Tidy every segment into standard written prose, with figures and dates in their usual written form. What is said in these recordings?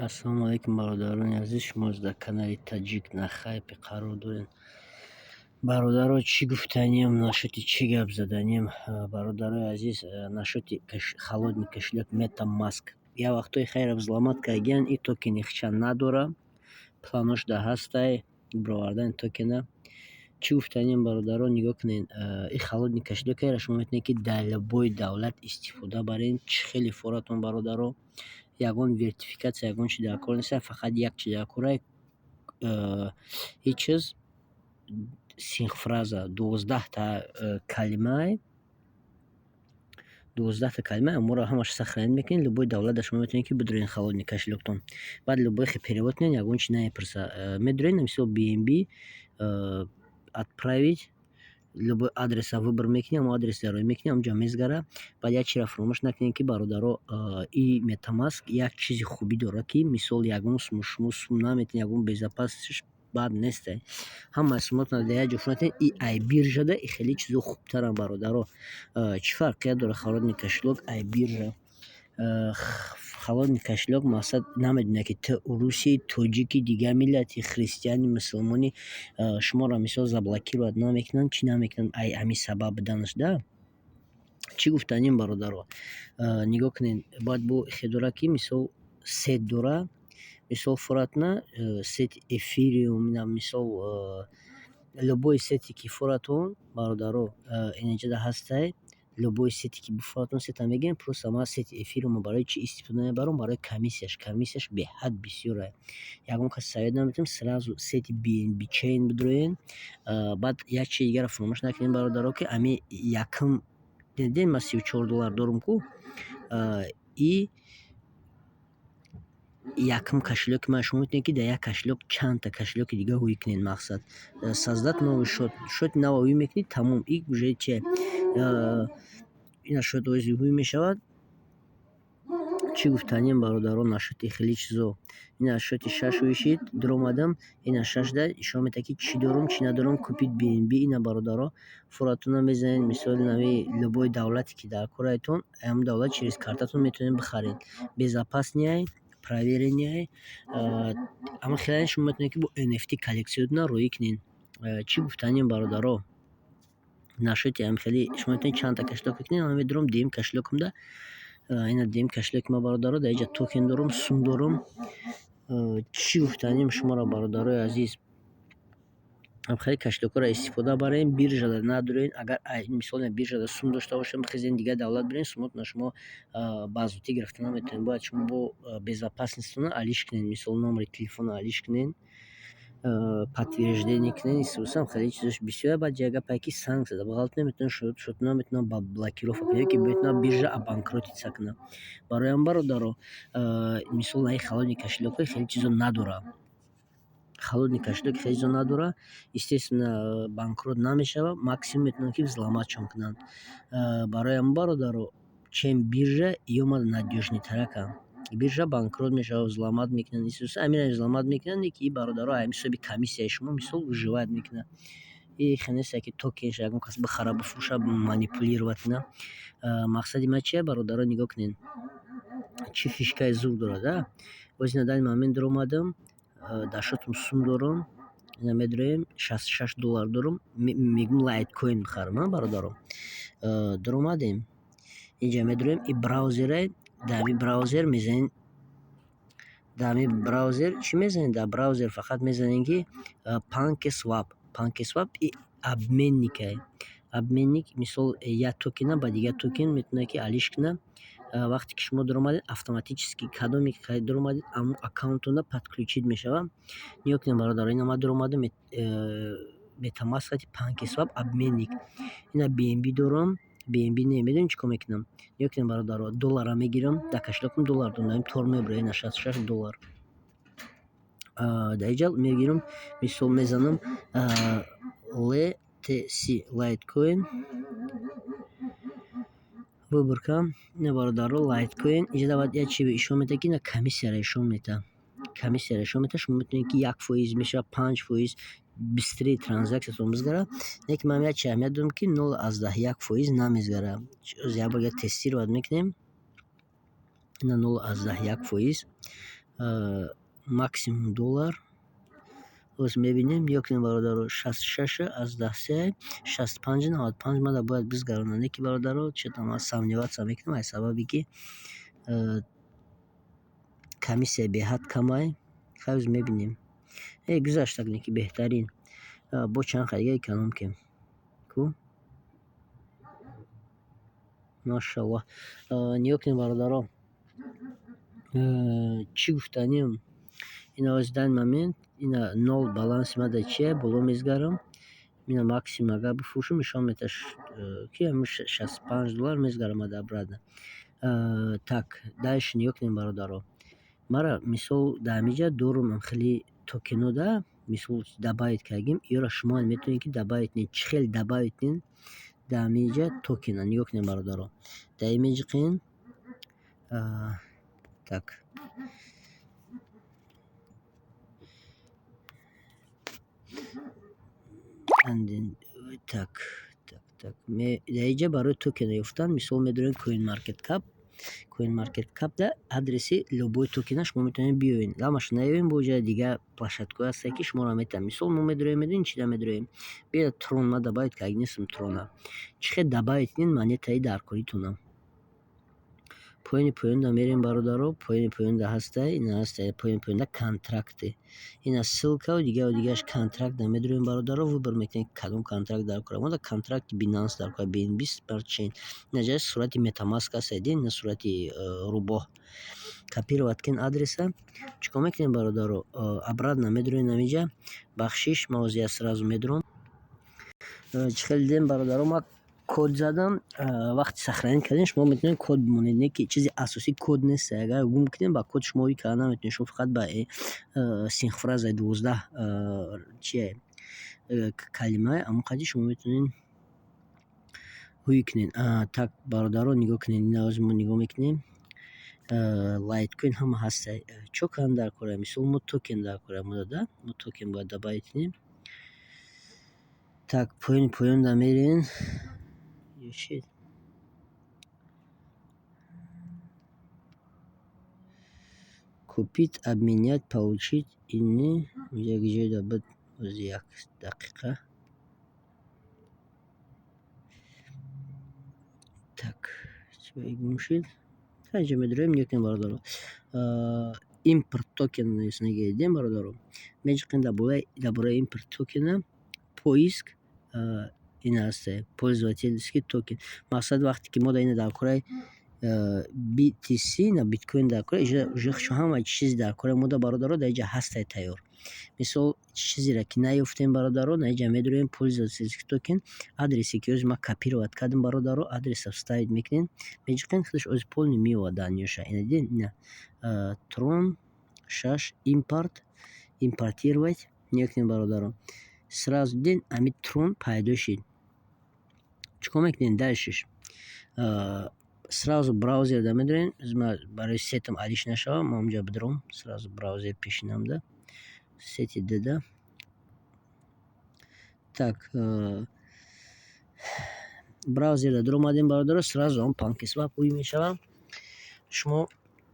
Ассалому алайкум, бародарони азиз. Шумо дар канали Таҷик Нахайпи қарор доред. Бародаро, чӣ гуфтаниям, нашоти чӣ гап заданиям? Бародарои азиз, нашоти холодный кошелек MetaMask. Я вақтои хайра взломат кардагиян, и токени хча надора, планош да ҳастай бировардани токена. Чӣ гуфтаниям, бародаро, нигоҳ кунед. И холодный кошелекро шумо метавонед ки дар любой давлат истифода баред. Чӣ хеле форатон, бародаро. Ягон вертификатсия, ягон чи дар кор нест, фақат як чи дар кора. Ҳеҷ чиз синхфраза 12 калимаи 12 калимаи аморо ҳамаш сохранить мекунед. Любой давлада шумо метавонед ки бидуред холодный кошелектон. Баъд любой хел перевод кунед, ягон чи намепурса. Медуред, мисол BNB отправить, любой адреса выбор мекунем, адрес дарои мекунем, онҷа мезгара. Баъд як чиро фаромӯш накунед ки бародаро, и MetaMask як чизи хубӣ дорад ки мисол ягон сумо шумо сум наметавонед, ягон безопасиятш бад нест. Ҳама суматон дар як ҷо шунатен. И iBirja-да и хеле чизо хубтаранд, бародаро. Чӣ фарқият дорад холодный кошелек iBirja? Холодный кошелек мақсад намедонад ки ту русии, тоҷики, дигар миллати, христиани, мусулмони шуморо мисол заблокировать намекунанд, чӣ намекунанд, ҳамин сабаб буданаш да. Чӣ гуфтаним, бародаро? Нигоҳ кунед, бояд бо хе дора ки мисол сет дора. Мисол форатна сети Ethereum, мисол любой сете ки форатон, бародаро, инҷода ҳастай. Любой сете ки бифоратон сета мегирем. Просто ман сети Ethereum барои чӣ истифода мебарам? Барои комиссияш. Комиссияш беҳад бисёра. Ягон кас савед наметавонад, сразу сети BNB chain бидуроен. Баъд як чизи дигаро фаромӯш накунед, бародаро, ки ами якм дидем ма $34 дорум ку. И якм кошелек ма шумо метавонед ки дар як кошелек чандта кошелеки дига ҳуӣ кунед. Мақсад создать новый счет. Счёти нав ҳуӣ мекунед, тамом. И уже че ина счёт ҳуӣ мешавад. Чӣ гуфтанем, бародаро, нашоти хеле чизо. Ина счёти 6 ҳуӣ шид, дуромадам. Ина 6 да ишора метавад ки чӣ дорум, чӣ надорум. Купить BNB. Ина, бародаро, форатона мезанед. Мисоли нави любой давлате ки дар корайтон, ҳамн давлат через картатон метавонед бихаред. Безопаснее, провереннее. Ама хеле шумо метавонед ки бо NFT коллексионна роӣ кунед. Чӣ гуфтанем, бародаро? Нашоти ам хеле шумо метавонед чандта кошелек кунед. Ман медорам дем кошелекамда. Ина дем кошелек ма, бародаро, дар инҷа токен дорум, сум дорум. Чӣ гуфтанем шуморо, бародарои азиз? Хеле кошелекҳоро истифода барем. Биржада надуред. Агар мисол биржада сум дошта бошем, бихезем дигар давлат бирем, суматона шумо ба зудӣ гирифта наметавонед. Бояд шумо бо безопасностона алиш кунед. Мисол номери телефона алиш кунед, подтверждение кунед. Исӯсан хеле чизош бисёр. Баъд як гапе ки санкция бағалт наметавонед, счётона метавонад ба блокировка кунед, ки метавонад биржа обанкротиться кунад. Барои ҳам, бародаро, мисол наи холодный кошелекҳо хеле чизо надора. Холодный кошелек хеле чизо надора. Естественно, банкрот намешава. Максимум метавонад ки взломатшон кунанд. Барои ҳам, бародаро, чем биржа ёма надёжнитарака. Биржа банкрот мешава, взломат мекунанд. Амира взломат мекунанд, ки бародаро ҳисоби комиссияи шумо мисол выживает мекунад. И хенест ки токенш ягон кас бихара, бифурӯша, манипулировать куна. Мақсади ман чия, бародаро? Нигоҳ кунед. Чӣ фишкаи зуд дорад, а? Боз ина дар момент дуромадам. Дар шотум сум дорум. Ина медуроем $66 дорум. Мегум Litecoin бихарам, бародаро. Дуромадем. Инҷа медуроем и браузере. Дар ҳамин браузер мезанед. Дар ҳамин браузер чӣ мезанед? Дар браузер фақат мезанед ки PancakeSwap. PancakeSwap и обменникае. Обменник мисол як токена ба дигар токен метавонад ки алиш кунад. Вақте ки шумо дуромадед, автоматически кадоме ки дуромадед, ҳамон аккаунтона подключит мешавад. Нигоҳ кунед, бародаро, ина ман дуромадам MetaMask PancakeSwap обменник. Ина BNB дорам. BNB не медонем чӣ кор мекунам. Нигоҳ кунед, бародаро, доллара мегирам. Дар кошелекам доллар дорам. Тор мебурад. Ина $66. Дар инҷа мегирам, мисол мезанам LTC Litecoin. выбор кам. Ина, бародаро, Litecoin. Инҷа давад як чиз ишора метавад ки ина комиссияро ишора метавад. Комиссияро ишора метавад. Шумо метавонед ки 1% мешавад, 5%. Бистрее транзаксиятон мезгара. Лекин ман як чиз аҳамият додам ки 0,1% намезгара. Як бор тестировать мекунем. Ина 0,1%. максимум $. Оз мебинем ёкне бародаро 66 аз 13 65 95 мада бояд бизгаронам. Неки бародаро читама сомневаться мекунам аз сабаби ки комиссия беҳад камай. Хай оз мебинем. Гузаштак неки беҳтарин. Бо чанд харига эконом кем. Ку? Машаллоҳ. Ёкне бародаро. Чӣ гуфтанем? Ина оз дан момент ина 0 баланси мада чия боло мезгарам. Ина максимум агар бифурӯшам нишон меташ ки $65 мезгарам ада обратно. Так, дальше ёкнем бародаро. Мара мисол дамиҷа дорумам хеле токенода мисол добавить кардем. Иёра шумо метавонед ки добавитнед. Чӣ хел добавитнед дамиҷа токена ёкнем бародаро. Да имеҷиқин так. Так. Даиҷа барои токена ёфтан мисол медорем CoinMarketCap. CoinMarketCap-да адреси любой токена шумо метавонед биёред. Ламаш наёвем бо ҷои дигар площадкаҳое ҳастанд ки шуморо метавонанд. Мисол мо медорем медонед чида медорем. Биёед Tron ма добавит кардинесм Tron-а. Чӣ хел добавитнед монетаи дар коритонам. Поёни мерем бародаро. Поёни ҳаста. Ина ҳаста поёни контракте. Ина ссилкау дигараш контрактда медорем бародаро. Выбор мекунед кадом контракт дар кора. Мода контракти Binance дар кора. BNB Smart Chain. Ина сурати MetaMask аст дидин. Ина сурати рубоҳ. Копировать кин адреса. Чикор мекунем бародаро. Обратно медорем намиҷа. Бахшиш мавзея сразу медорем. Чӣ хел дидем бародаро. Ма код задам. Вақти сохранение кардем шумо метавонед код бимонед. Не ки чизи асосӣ код нест. Агар гум кунем ба код шумо кар наметавонед. Шумо фақат ба синхфраза 12 чие калимаи амоқади шумо метавонед ҳуй кунед. Так бародаро нигоҳ кунед. Ина оз мо нигоҳ мекунем. Litecoin ҳама ҳаста. Чо кан дар кора. Мисол мо токен дар кора модада. Мо токен бояд добавить кунем. Так поён да мерин. Купить, обменять, получить. Ини як ҷойда бад оз як дақиқа. Так. Чӣ гум шуд? Ҳаҷа медорем ёкнем бародаро. Импорт токен неснагидем бародаро. Меҷиқин дар бораи импорт токена поиск ин аст пользовательский токен. Мақсад вақте ки мо дар ина дар кораи BTC на биткоин дар кора уже ҳама чиз дар кораи мода бародаро дар иҷа ҳастай тайёр. Мисол чизеро ки наёфтем бародаро на иҷа медорем пользовательский токен. Адреси ки оз ма копировать кардем бародаро адреса вставить мекунем. Меҷиқин худаш оз полни меова данёша. Ина дидин ина Tron 6 импортировать ёкнем бародаро. Сразу дидин ами Tron пайдо шуд. Чикор мекунем дальшиш. Сразу браузер да медорем. Барои сетам адиш нашава. Ма онҷа бидорам. Сразу браузер пешинам да. Сети деда. Так. Браузер да дромадем бародаро. Сразу он PancakeSwap ҳуй мешава. Шумо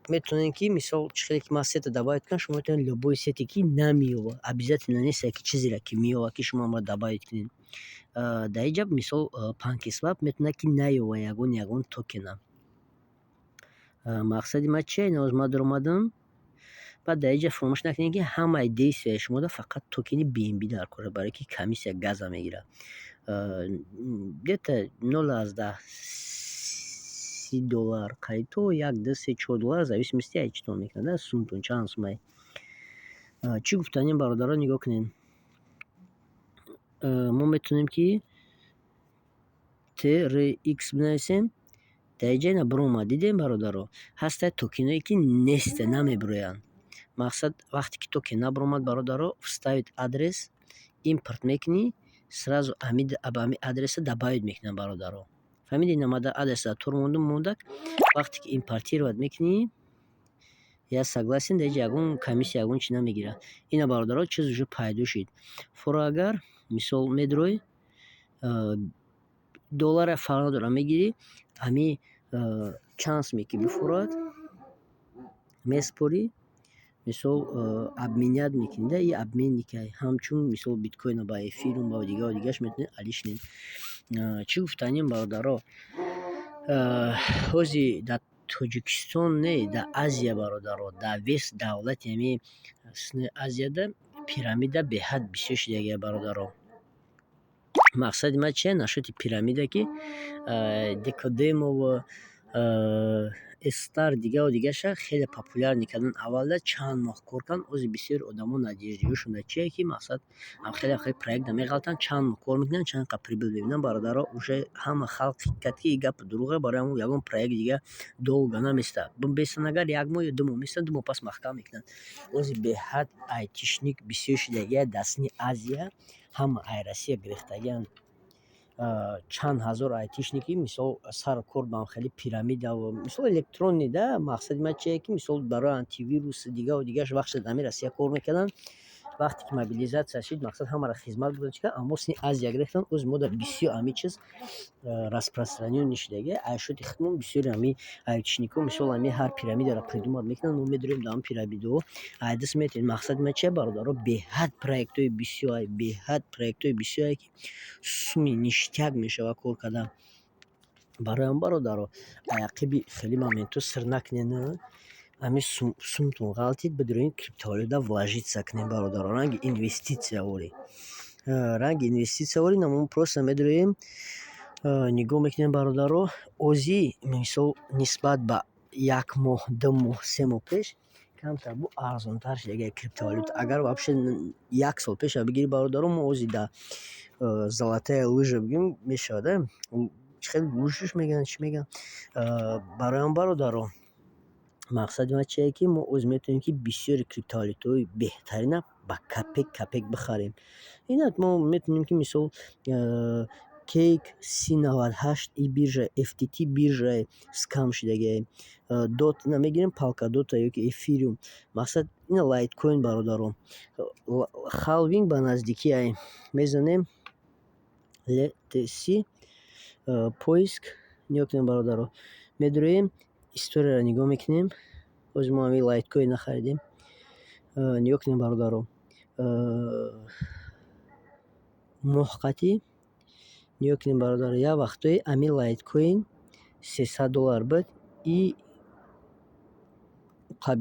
метавонед ки мисол чӣ хеле ки ман сета добавить кунам. Шумо метавонед любой сете ки намеёва. Обязательно нест ки чизеро ки меёва ки шумо ма добавить кунед. Дар иҷа мисол PancakeSwap метавонад ки наёва ягон токена. Мақсади ма чия? Ин оз ма даромадам. Баъд дар иҷа фаромӯш накунед ки ҳамаи действияи шумода фақат токени BNB дар кора. Барои ки комиссия газа мегирад. Где-то $0.30 қариб то $1-2-3-4 зависимости аз чӣ тон мекунад. Сумтон чанд сумай. Чӣ гуфтанем бародаро нигоҳ кунед. Мо метавонем ки TRX бинависем. Дар иҷа ина биромад дидем бародаро. Ҳастай токеное ки неста намебироянд. Мақсад вақте ки токен набиромад бародаро вставит адрес импорт мекунӣ. Сразу ба ами адреса добавить мекунам бародаро. Фаҳмидӣ ина мада адреса турмондак вақте ки импортировать мекунӣ я согласен дар иҷа ягон комиссия ягон чӣ намегирад. Ина бародаро чиз уже пайдо шуд. Форагар мисол медрой $1 фарқ надорад мегирӣ. Ами чанд сум ки бифурад меспорӣ мисол обменять мекунӣ да, и обменник ҳамчун мисол биткоин ба эфирум ба дигаш метавонӣ алишнед. Чӣ гуфтанем бародаро, ҳози дар Тоҷикистон не дар Азия бародаро, дар вест давлати ҳами Азияда пирамида беҳад бисёр шудагия бародаро. Мақсади ман чия? Нашоти пирамида ки Декодемов, Эстар дигаша хеле популярни кардан. Аввалда чанд моҳ кор карданд, ҳозир бисёри одамон надеждиёр шуда. Чие ки мақсад хеле проектда меғалтанд, чанд моҳ кор мекунанд, чанд қа прибил мебинанд бародаро. Уже ҳама халқ фикр кард ки ин гап дурӯғе, барои ҳамон ягон проект дига долго наместа. Бестан агар 1 моҳ ё 2 моҳ места, 2 моҳ пас маҳкам мекунанд. Ҳозир беҳад айтишник бисёр шудагия дар сни Азия, ҳама Айросия гирифтагианд. Чанд ҳазор айтишники мисол сар кор ба хеле пирамида ва мисол электронни да. Мақсади ман чие ки мисол барои антивирус дигаш вақти дар Россия кор мекарданд. Вақте ки мобилизатсия шуд, мақсад ҳамаро хизмат гузошт кард, аммо сни Азия гирифтанд. Оз мода бисёр ами чиз распространён шудагия. Айшоти худмон бисёри ами айтишникҳо мисол ами ҳар пирамидаро придумат мекунанд. Мо медурем дар он пирамидаҳо айдас метавонед. Мақсади ман чия бародаро, беҳад проектҳои бисёре ки суми ништяк мешавад кор кардан. Барои ҳам бародаро, ақиби хеле моментҳо сир накунед, ами сумтон ғалтид, бидурем криптовалюта вложиться кунем бародаро. Ранги инвеститсия ори, мо просто медурем нигоҳ мекунем бародаро. Ози мисол нисбат ба 1 моҳ, 2 моҳ, 3 моҳ пеш камтар бу арзонтар шудагия криптовалюта. Агар вообще 1 сол пеш бигирӣ бародаро, мо ози да золотая лыжа бигирем, мешавад хеле лужиш мегӯянд, чӣ мегӯянд. Барои ҳам бародаро, мақсади ман чие ки мо оз метавонем ки бисёри криптовалютаҳои беҳтарина ба капек бихарем. Инак мо метавонем ки мисол Cake C98 и биржа FTT биржа скам шудагия. Dot мегирем Polkadot ёки Ethereum. Мақсад ина лайткоин бародаро. Халвинг ба наздикӣ мезанем LTC поиск нигоҳ кунем бародаро. Медуроем историяро нигоҳ мекунем. Оз мо ами лайткоин нахаридем. Нигоҳ кунем бародаро. моҳқатӣ нигоҳ кунем бародаро. Як вақтҳое ами лайткоин $300 буд. И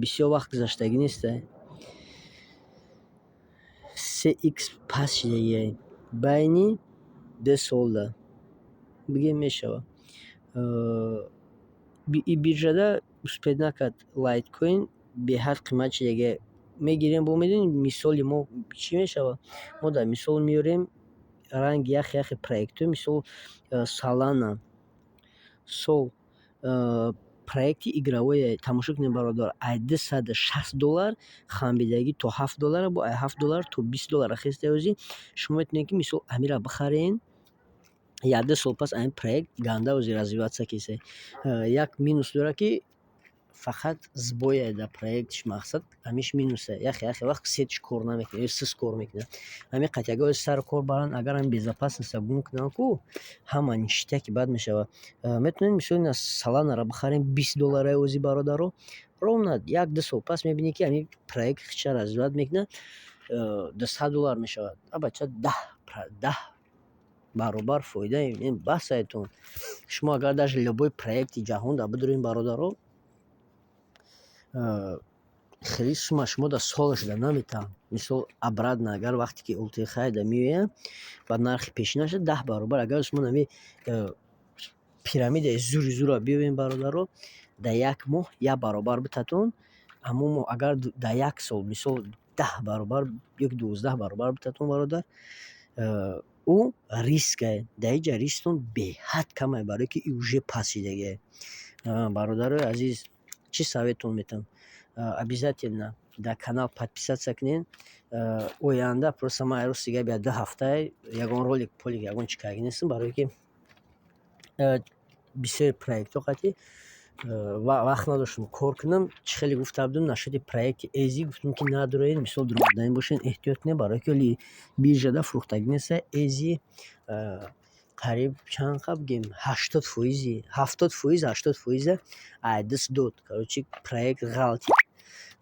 бисёр вақт гузаштагӣ неста. 3x пас шудагия байни 2 солда бигем мешавад. И биржада успед накард лайткоин беҳад қимат шудагия. Мегирем бо медонем мисоли мо чӣ мешавад. Мо дар мисол меорем ранги яхе проектҳо мисол Solana, Sol проекти игровое тамошо кунем бародар. Ай $260 хамбидагӣ то $7 бо ай $7 то $20 хеста ҳозир шумо метавонед ки мисол амира бихарен. 1-2 сол пас айн проект ганда ҳозир развиватсия кеса. Як минус дора ки фақат сбоя дар проектиш, мақсад амиш минуса. Яхе вақт сетиш кор намекунад, ё сис кор мекунад. Ами қатъяга сар кор баранд, агар ам безопасностя гум кунанд ку ҳама ништяки бад мешавад. Метавонед мисол ина Solana-ро бихарем $20 ҳозир бародаро. Ровно 1-2 сол пас мебинед ки ами проект хича развиват мекунад, $200 мешавад. Абача 10 баробар фоида мебинед. Баҳсайтон. Шумо агар даже любой проекти ҷаҳон да бидурем бародаро, хеле сума шумо да солаш да наметавон. Мисол обратно агар вақте ки ултихай да меояд ба нархи пешина шуд 10 баробар. Агар шумо нами пирамидаи зура биёбем бародаро, да 1 моҳ 1 баробар битатон. Аммо мо агар да 1 сол мисол 10 баробар ёки 12 баробар битатон бародар, ӯ рискае. Да иҷа рисктон беҳад камае, барое ки уже пас шудагие. Бародарои азиз, чӣ советон метам? Обязательно дар канал подписаться кунед. Оянда просто ман рости гап 2 ҳафта ягон ролик ягон чӣ карда нестам, барое ки бисёри проектҳо қати вақт надоштам кор кунам. Чӣ хеле гуфта будам нашоти проекти эзи гуфтам ки надуроед, мисол дуроғданӣ бошед, эҳтиёт кунед, барое ки биржада фурӯхтагӣ неста. Эзи қариб чанд қа бигем 80%, 80% айдас дод. Короче проект ғалтид.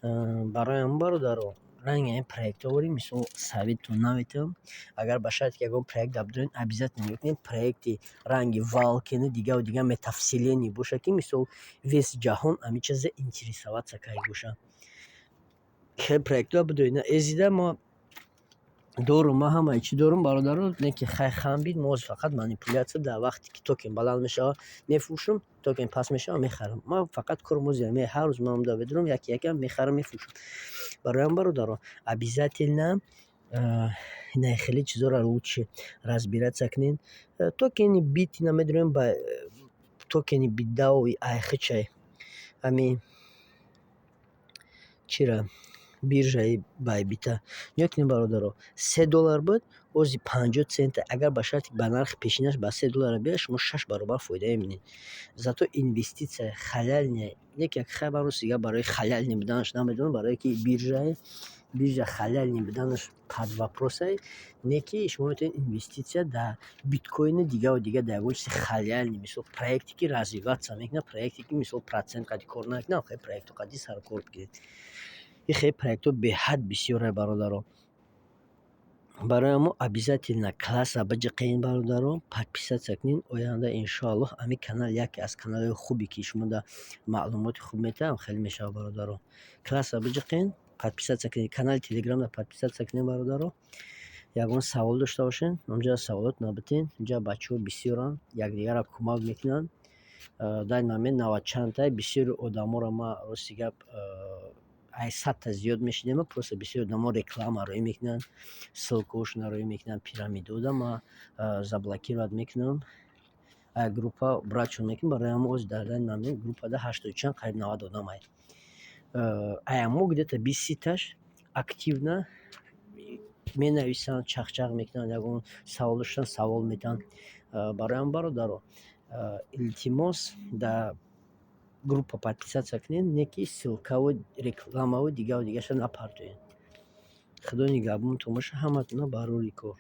бароям бародаро ранги ин проектовори мисол советтон наветам. Агар ба шарти ки ягон проект дабдорем обязательно мекунем проекти ранги валкени дигаву дига метавсилени боша ки мисол вес ҷаҳон ҳами чизе интересоваться кай боша. Хел проектҳоя бидорем эзида мо дорум ма ҳамаи чӣ дорум бародаро не ки хай хамбид мо фақат манипулятсия дар вақте ки токен баланд мешавад мефурӯшам, токен паст мешавад мехарам. Ма фақат корум озиям ҳар рӯз ман омада ведорам яке якам мехарам мефурӯшам. Бароям бародаро обязательно инаи хеле чизоро лучше разбираться кунен. Токени бит ина медорем ба токени биддаои айхичай ами чира биржаи байбита ёкунем бародаро $3 буд ози 50 цента агар ба шарти ба нархи пешинаш ба $3 биёяд шумо 6 баробар фоида мебинед. Зато инвеститсия халялне не ки хай ман ростига барои халялне буданаш намедонам барое ки биржа халялне буданаш под вопросай не ки шумо метавонед инвеститсия дар биткоини дигаву дига дар ягон чизи халялне мисол проекте ки развиватсия мекунад проекте ки мисол процент қади кор намекунад хай проектҳо қади саркор бигиред. ин хеле проектҳо беҳад бисёре бародаро. Барои мо обязательно класса биҷиқен бародаро подписатсия кунед. Оянда иншоаллоҳ ами канал яке аз каналҳои хубе ки шумо дар маълумоти хуб метаҳам хеле мешавад бародаро. Класса биҷиқен подписатсия кунед. Канали телеграмда подписатсия кунед бародаро. Ягон савол дошта бошен онҷо саволот набитен. Инҷа бачаҳо бисёранд якдигарро кӯмак мекунанд. Дар ин момент 90 чандтай бисёри одаморо ма рости гап ай 100та зиёд мешидем просто бисёри одамо рекламароӣ мекунанд, ссилкаҳошон нароӣ мекунанд, пирамидаода ма заблокировать мекунам. Ай группа брачон мекунам барои мо оз дар ин момент группада 80 чанд қариб 90 одам ай. Аямо где-то 20таш активна менависанд, чахчах мекунанд, ягон савол доштан савол метаҳанд. Бароям бародаро илтимос дар группа подписатсия кунед, не ки ссилкаву рекламаву дигаву дигаша напартоед. Худо нигаҳбонтон боша ҳаматона бар рӯи кор.